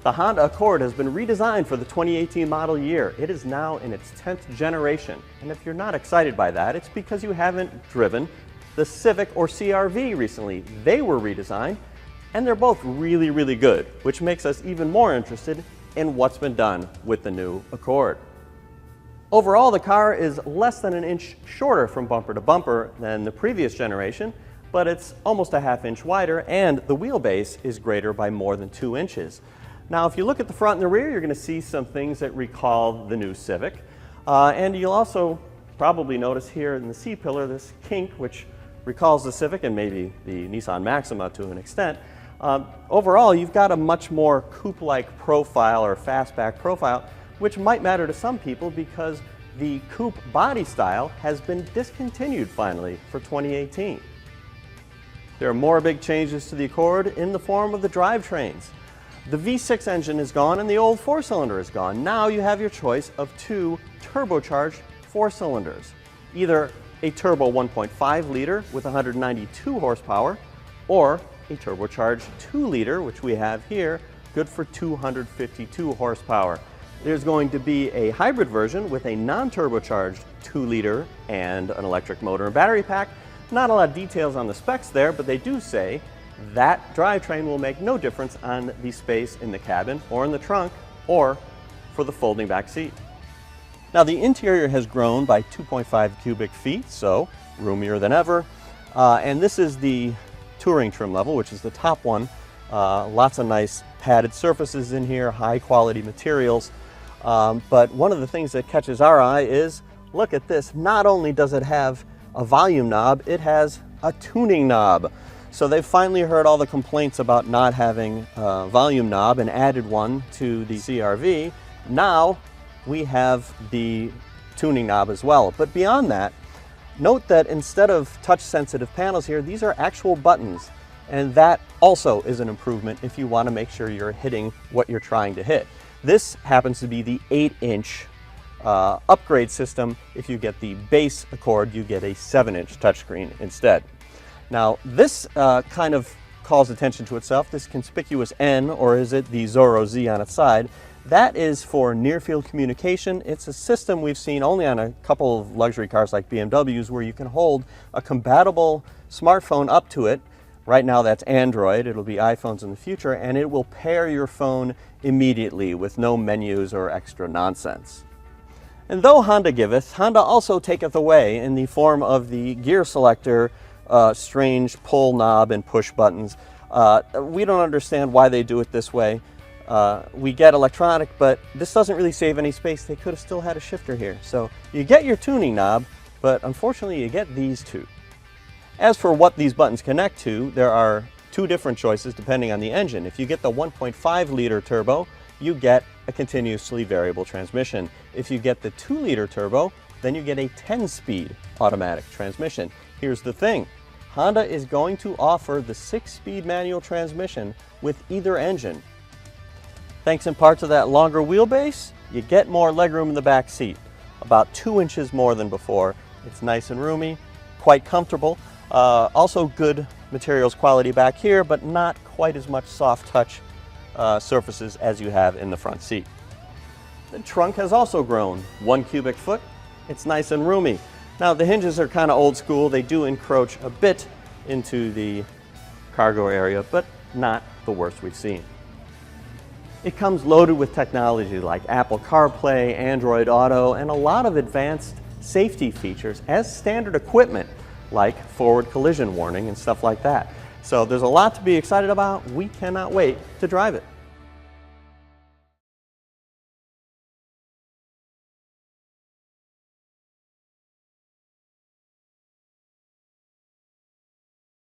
The Honda Accord has been redesigned for the 2018 model year. It is now in its 10th generation. And if you're not excited by that, it's because you haven't driven the Civic or CR-V recently. They were redesigned, and they're both really, really good, which makes us even more interested in what's been done with the new Accord. Overall, the car is less than an inch shorter from bumper to bumper than the previous generation, but it's almost a ½ inch wider, and the wheelbase is greater by more than 2 inches. Now, if you look at the front and the rear, you're going to see some things that recall the new Civic. And you'll also probably notice here in the C-pillar this kink, which recalls the Civic and maybe the Nissan Maxima to an extent. Overall, you've got a much more coupe-like profile or fastback profile, which might matter to some people because the coupe body style has been discontinued finally for 2018. There are more big changes to the Accord in the form of the drivetrains. The V6 engine is gone and the old 4-cylinder is gone. Now you have your choice of 2 turbocharged 4-cylinders. Either a turbo 1.5 liter with 192 horsepower or a turbocharged 2 liter, which we have here, good for 252 horsepower. There's going to be a hybrid version with a non-turbocharged 2 liter and an electric motor and battery pack. Not a lot of details on the specs there, but they do say that drivetrain will make no difference on the space in the cabin or in the trunk or for the folding back seat. Now, the interior has grown by 2.5 cubic feet, so roomier than ever. And this is the touring trim level, which is the top one. Lots of nice padded surfaces in here, high quality materials. But one of the things that catches our eye is, look at this, not only does it have a volume knob, it has a tuning knob. So they've finally heard all the complaints about not having a volume knob and added one to the CR-V. Now we have the tuning knob as well. But beyond that, note that instead of touch sensitive panels here, these are actual buttons. And that also is an improvement if you want to make sure you're hitting what you're trying to hit. This happens to be the 8-inch upgrade system. If you get the base Accord, you get a 7-inch touchscreen instead. Now, this kind of calls attention to itself, this conspicuous N, or is it the Zorro Z on its side? That is for near-field communication. It's a system we've seen only on a couple of luxury cars like BMWs where you can hold a compatible smartphone up to it. Right now that's Android, it'll be iPhones in the future, and it will pair your phone immediately with no menus or extra nonsense. And though Honda giveth, Honda also taketh away in the form of the gear selector, strange pull knob and push buttons. We don't understand why they do it this way. We get electronic, but this doesn't really save any space. They could have still had a shifter here. So you get your tuning knob, but unfortunately you get these two. As for what these buttons connect to, there are 2 different choices depending on the engine. If you get the 1.5 liter turbo, you get a continuously variable transmission. If you get the 2 liter turbo, then you get a 10-speed automatic transmission. Here's the thing, Honda is going to offer the 6-speed manual transmission with either engine. Thanks in part to that longer wheelbase, you get more legroom in the back seat, about 2 inches more than before. It's nice and roomy, quite comfortable. Also good materials quality back here, but not quite as much soft touch surfaces as you have in the front seat. The trunk has also grown 1 cubic foot. It's nice and roomy. Now the hinges are kind of old school. They do encroach a bit into the cargo area, but not the worst we've seen. It comes loaded with technology like Apple CarPlay, Android Auto, and a lot of advanced safety features as standard equipment like forward collision warning and stuff like that. So there's a lot to be excited about. We cannot wait to drive it.